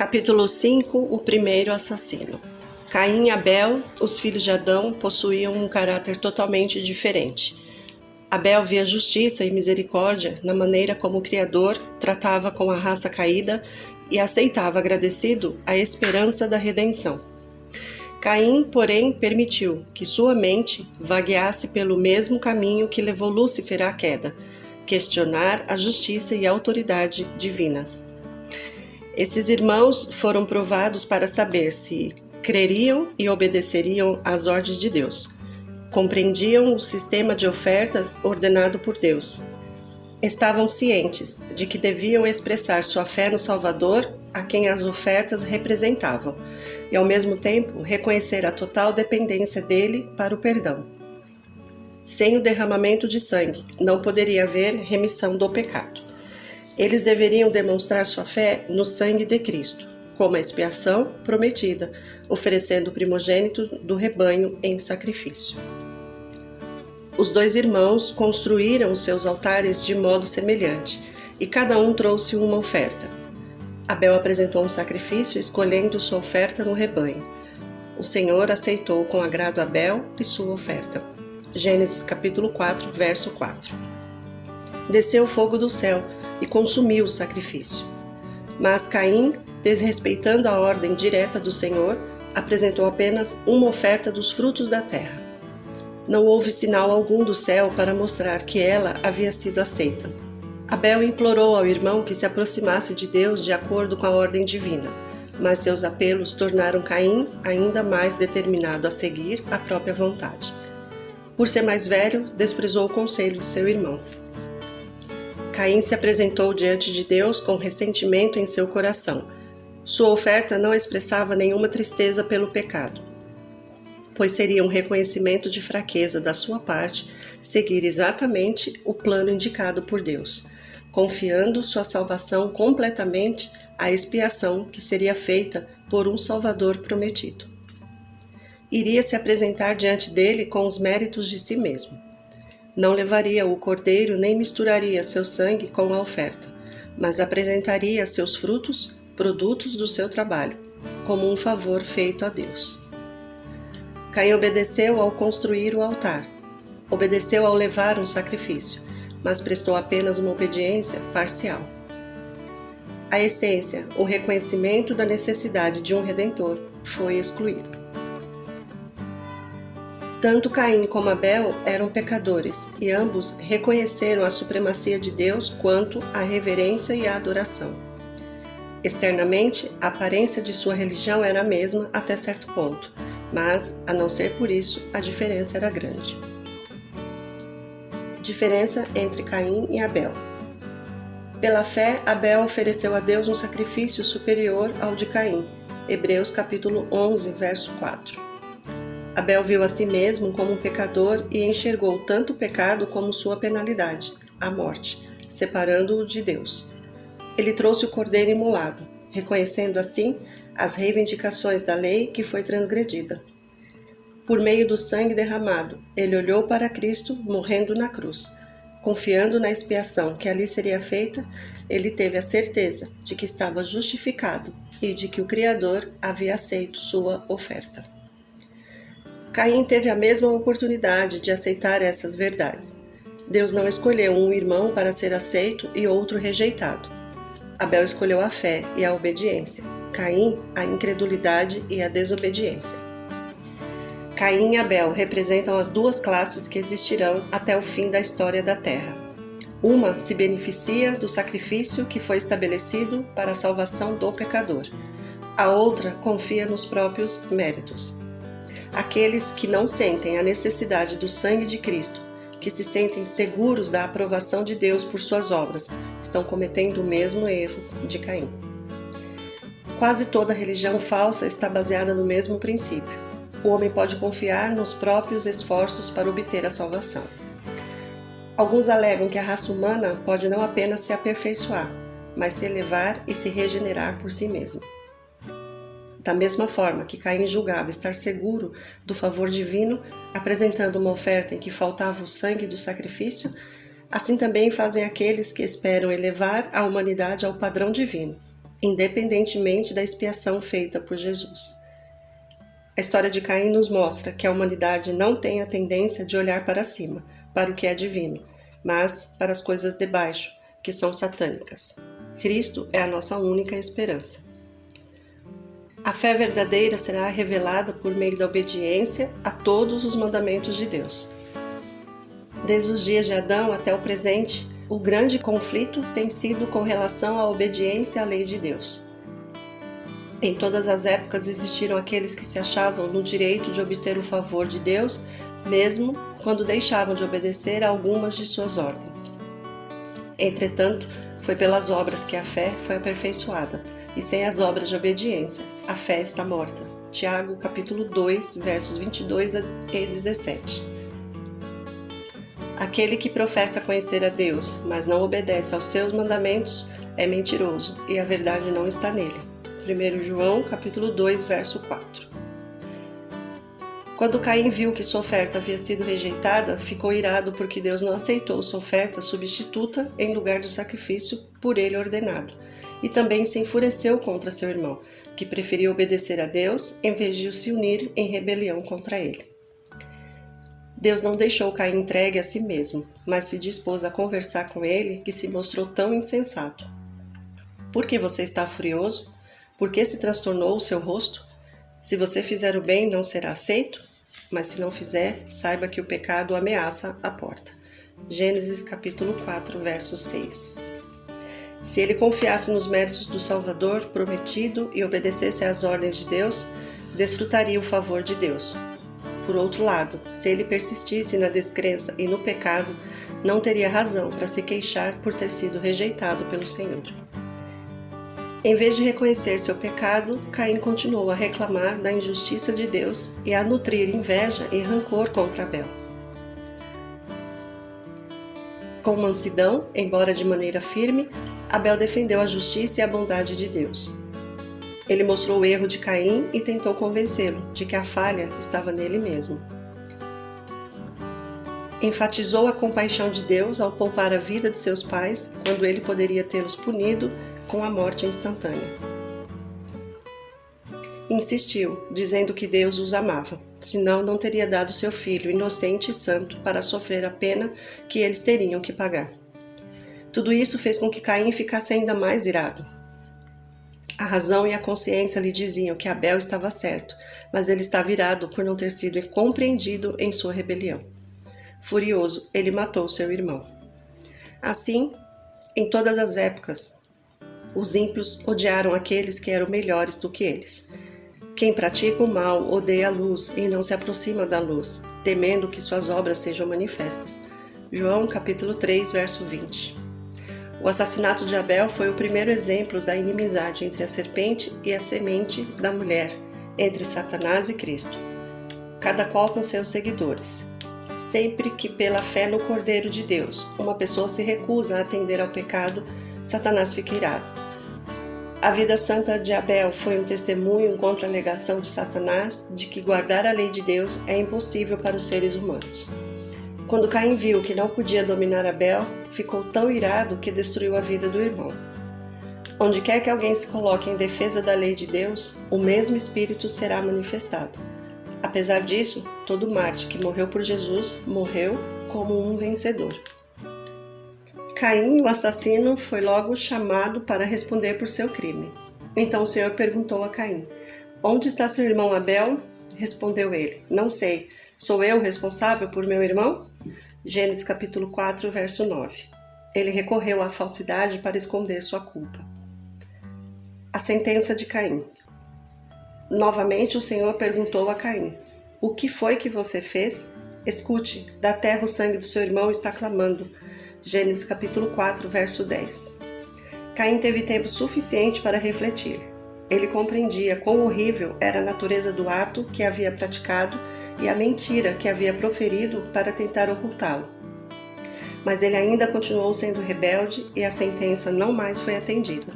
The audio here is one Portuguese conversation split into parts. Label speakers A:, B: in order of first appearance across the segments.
A: Capítulo 5. O primeiro assassino. Caim e Abel, os filhos de Adão, possuíam um caráter totalmente diferente. Abel via justiça e misericórdia na maneira como o Criador tratava com a raça caída e aceitava agradecido a esperança da redenção. Caim, porém, permitiu que sua mente vagueasse pelo mesmo caminho que levou Lúcifer à queda, questionar a justiça e a autoridade divinas. Esses irmãos foram provados para saber se creriam e obedeceriam às ordens de Deus. Compreendiam o sistema de ofertas ordenado por Deus. Estavam cientes de que deviam expressar sua fé no Salvador a quem as ofertas representavam, e ao mesmo tempo reconhecer a total dependência dele para o perdão. Sem o derramamento de sangue, não poderia haver remissão do pecado. Eles deveriam demonstrar sua fé no sangue de Cristo, como a expiação prometida, oferecendo o primogênito do rebanho em sacrifício. Os dois irmãos construíram os seus altares de modo semelhante, e cada um trouxe uma oferta. Abel apresentou um sacrifício, escolhendo sua oferta no rebanho. O Senhor aceitou com agrado Abel e sua oferta. Gênesis capítulo 4, verso 4. Desceu fogo do céu e consumiu o sacrifício. Mas Caim, desrespeitando a ordem direta do Senhor, apresentou apenas uma oferta dos frutos da terra. Não houve sinal algum do céu para mostrar que ela havia sido aceita. Abel implorou ao irmão que se aproximasse de Deus de acordo com a ordem divina, mas seus apelos tornaram Caim ainda mais determinado a seguir a própria vontade. Por ser mais velho, desprezou o conselho de seu irmão. Caim se apresentou diante de Deus com ressentimento em seu coração. Sua oferta não expressava nenhuma tristeza pelo pecado, pois seria um reconhecimento de fraqueza da sua parte seguir exatamente o plano indicado por Deus, confiando sua salvação completamente à expiação que seria feita por um Salvador prometido. Iria se apresentar diante dele com os méritos de si mesmo. Não levaria o cordeiro nem misturaria seu sangue com a oferta, mas apresentaria seus frutos, produtos do seu trabalho, como um favor feito a Deus. Caim obedeceu ao construir o altar, obedeceu ao levar um sacrifício, mas prestou apenas uma obediência parcial. A essência, o reconhecimento da necessidade de um Redentor, foi excluído. Tanto Caim como Abel eram pecadores, e ambos reconheceram a supremacia de Deus quanto à reverência e à adoração. Externamente, a aparência de sua religião era a mesma até certo ponto, mas, a não ser por isso, a diferença era grande. Diferença entre Caim e Abel. Pela fé, Abel ofereceu a Deus um sacrifício superior ao de Caim. Hebreus capítulo 11, verso 4. Abel viu a si mesmo como um pecador e enxergou tanto o pecado como sua penalidade, a morte, separando-o de Deus. Ele trouxe o cordeiro imolado, reconhecendo assim as reivindicações da lei que foi transgredida. Por meio do sangue derramado, ele olhou para Cristo morrendo na cruz. Confiando na expiação que ali seria feita, ele teve a certeza de que estava justificado e de que o Criador havia aceito sua oferta. Caim teve a mesma oportunidade de aceitar essas verdades. Deus não escolheu um irmão para ser aceito e outro rejeitado. Abel escolheu a fé e a obediência. Caim, a incredulidade e a desobediência. Caim e Abel representam as duas classes que existirão até o fim da história da Terra. Uma se beneficia do sacrifício que foi estabelecido para a salvação do pecador. A outra confia nos próprios méritos. Aqueles que não sentem a necessidade do sangue de Cristo, que se sentem seguros da aprovação de Deus por suas obras, estão cometendo o mesmo erro de Caim. Quase toda religião falsa está baseada no mesmo princípio. O homem pode confiar nos próprios esforços para obter a salvação. Alguns alegam que a raça humana pode não apenas se aperfeiçoar, mas se elevar e se regenerar por si mesma. Da mesma forma que Caim julgava estar seguro do favor divino, apresentando uma oferta em que faltava o sangue do sacrifício, assim também fazem aqueles que esperam elevar a humanidade ao padrão divino. independentemente da expiação feita por Jesus. A história de Caim nos mostra que a humanidade não tem a tendência de olhar para cima, para o que é divino, mas para as coisas de baixo, que são satânicas. Cristo é a nossa única esperança. A fé verdadeira será revelada por meio da obediência a todos os mandamentos de Deus. Desde os dias de Adão até o presente, o grande conflito tem sido com relação à obediência à lei de Deus. Em todas as épocas existiram aqueles que se achavam no direito de obter o favor de Deus, mesmo quando deixavam de obedecer a algumas de suas ordens. Entretanto, foi pelas obras que a fé foi aperfeiçoada, e sem as obras de obediência, a fé está morta. Tiago, capítulo 2, versos 22 e 17. Aquele que professa conhecer a Deus, mas não obedece aos seus mandamentos, é mentiroso, e a verdade não está nele. 1 João, capítulo 2, verso 4. Quando Caim viu que sua oferta havia sido rejeitada, ficou irado porque Deus não aceitou sua oferta substituta em lugar do sacrifício por ele ordenado, e também se enfureceu contra seu irmão, que preferiu obedecer a Deus em vez de se unir em rebelião contra ele. Deus não deixou Caim entregue a si mesmo, mas se dispôs a conversar com ele, que se mostrou tão insensato. Por que você está furioso? Por que se transtornou o seu rosto? Se você fizer o bem, não será aceito? Mas se não fizer, saiba que o pecado ameaça a porta. Gênesis capítulo 4, verso 6. Se ele confiasse nos méritos do Salvador prometido e obedecesse às ordens de Deus, desfrutaria o favor de Deus. Por outro lado, se ele persistisse na descrença e no pecado, não teria razão para se queixar por ter sido rejeitado pelo Senhor. Em vez de reconhecer seu pecado, Caim continuou a reclamar da injustiça de Deus e a nutrir inveja e rancor contra Abel. Com mansidão, embora de maneira firme, Abel defendeu a justiça e a bondade de Deus. Ele mostrou o erro de Caim e tentou convencê-lo de que a falha estava nele mesmo. Enfatizou a compaixão de Deus ao poupar a vida de seus pais, quando ele poderia tê-los punido com a morte instantânea. Insistiu, dizendo que Deus os amava, senão não teria dado seu filho inocente e santo para sofrer a pena que eles teriam que pagar. Tudo isso fez com que Caim ficasse ainda mais irado. A razão e a consciência lhe diziam que Abel estava certo, mas ele estava irado por não ter sido compreendido em sua rebelião. Furioso, ele matou seu irmão. Assim, em todas as épocas, os ímpios odiaram aqueles que eram melhores do que eles. Quem pratica o mal odeia a luz e não se aproxima da luz, temendo que suas obras sejam manifestas. João capítulo 3, verso 20. O assassinato de Abel foi o primeiro exemplo da inimizade entre a serpente e a semente da mulher, entre Satanás e Cristo, cada qual com seus seguidores. Sempre que pela fé no Cordeiro de Deus, uma pessoa se recusa a atender ao pecado, Satanás fica irado. A vida santa de Abel foi um testemunho contra a negação de Satanás de que guardar a lei de Deus é impossível para os seres humanos. Quando Caim viu que não podia dominar Abel, ficou tão irado que destruiu a vida do irmão. Onde quer que alguém se coloque em defesa da lei de Deus, o mesmo Espírito será manifestado. Apesar disso, todo mártir que morreu por Jesus morreu como um vencedor. Caim, o assassino, foi logo chamado para responder por seu crime. Então o Senhor perguntou a Caim: "Onde está seu irmão Abel?" Respondeu ele: "Não sei. Sou eu responsável por meu irmão?" Gênesis capítulo 4, verso 9. Ele recorreu à falsidade para esconder sua culpa. A sentença de Caim. Novamente o Senhor perguntou a Caim: "O que foi que você fez? Escute, da terra o sangue do seu irmão está clamando." Gênesis capítulo 4, verso 10. Caim teve tempo suficiente para refletir. Ele compreendia quão horrível era a natureza do ato que havia praticado e a mentira que havia proferido para tentar ocultá-lo. Mas ele ainda continuou sendo rebelde e a sentença não mais foi atendida.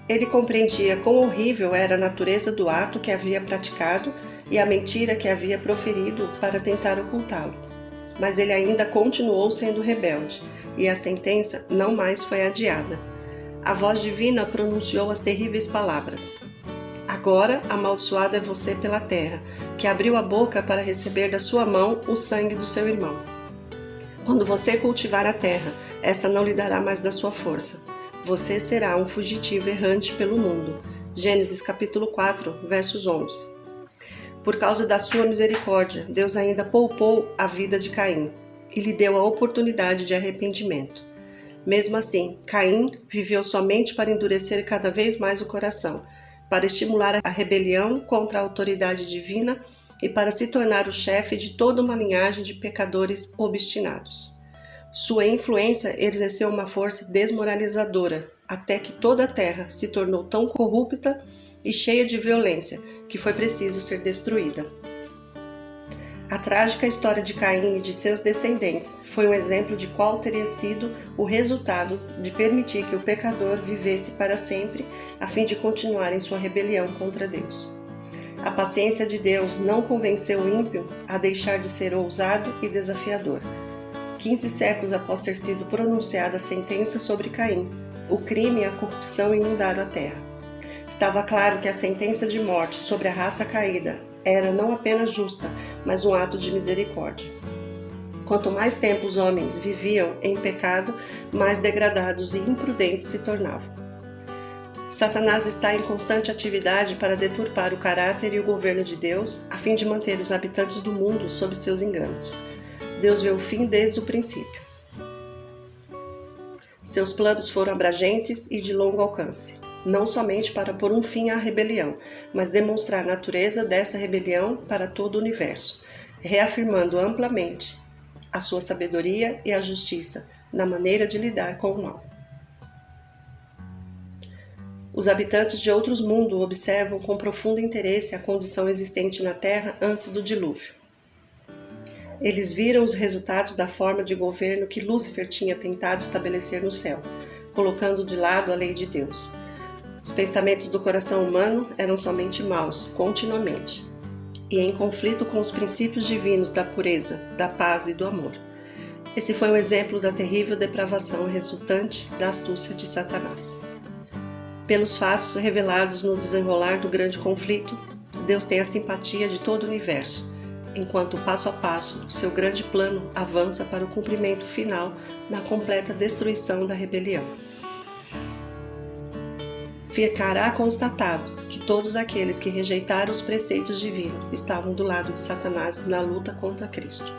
A: Ele compreendia quão horrível era a natureza do ato que havia praticado e a mentira que havia proferido para tentar ocultá-lo. Mas ele ainda continuou sendo rebelde, e a sentença não mais foi adiada. A voz divina pronunciou as terríveis palavras: agora amaldiçoado é você pela terra, que abriu a boca para receber da sua mão o sangue do seu irmão. Quando você cultivar a terra, esta não lhe dará mais da sua força. Você será um fugitivo errante pelo mundo. Gênesis capítulo 4, versos 11. Por causa da sua misericórdia, Deus ainda poupou a vida de Caim e lhe deu a oportunidade de arrependimento. Mesmo assim, Caim viveu somente para endurecer cada vez mais o coração, para estimular a rebelião contra a autoridade divina e para se tornar o chefe de toda uma linhagem de pecadores obstinados. Sua influência exerceu uma força desmoralizadora, até que toda a terra se tornou tão corrupta e cheia de violência que foi preciso ser destruída. A trágica história de Caim e de seus descendentes foi um exemplo de qual teria sido o resultado de permitir que o pecador vivesse para sempre, a fim de continuar em sua rebelião contra Deus. A paciência de Deus não convenceu o ímpio a deixar de ser ousado e desafiador. 15 séculos após ter sido pronunciada a sentença sobre Caim, o crime e a corrupção inundaram a terra. Estava claro que a sentença de morte sobre a raça caída era não apenas justa, mas um ato de misericórdia. Quanto mais tempo os homens viviam em pecado, mais degradados e imprudentes se tornavam. Satanás está em constante atividade para deturpar o caráter e o governo de Deus, a fim de manter os habitantes do mundo sob seus enganos. Deus vê o fim desde o princípio. Seus planos foram abrangentes e de longo alcance, não somente para pôr um fim à rebelião, mas demonstrar a natureza dessa rebelião para todo o universo, reafirmando amplamente a sua sabedoria e a justiça na maneira de lidar com o mal. Os habitantes de outros mundos observam com profundo interesse a condição existente na Terra antes do dilúvio. Eles viram os resultados da forma de governo que Lúcifer tinha tentado estabelecer no céu, colocando de lado a lei de Deus. Os pensamentos do coração humano eram somente maus, continuamente, e em conflito com os princípios divinos da pureza, da paz e do amor. Esse foi um exemplo da terrível depravação resultante da astúcia de Satanás. Pelos fatos revelados no desenrolar do grande conflito, Deus tem a simpatia de todo o universo, enquanto passo a passo seu grande plano avança para o cumprimento final na completa destruição da rebelião. Ficará constatado que todos aqueles que rejeitaram os preceitos divinos estavam do lado de Satanás na luta contra Cristo.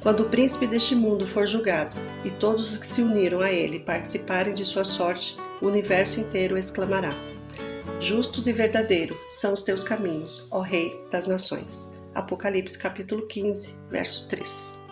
A: Quando o príncipe deste mundo for julgado e todos os que se uniram a ele participarem de sua sorte, o universo inteiro exclamará: justos e verdadeiros são os teus caminhos, ó Rei das nações. Apocalipse capítulo 15, verso 3.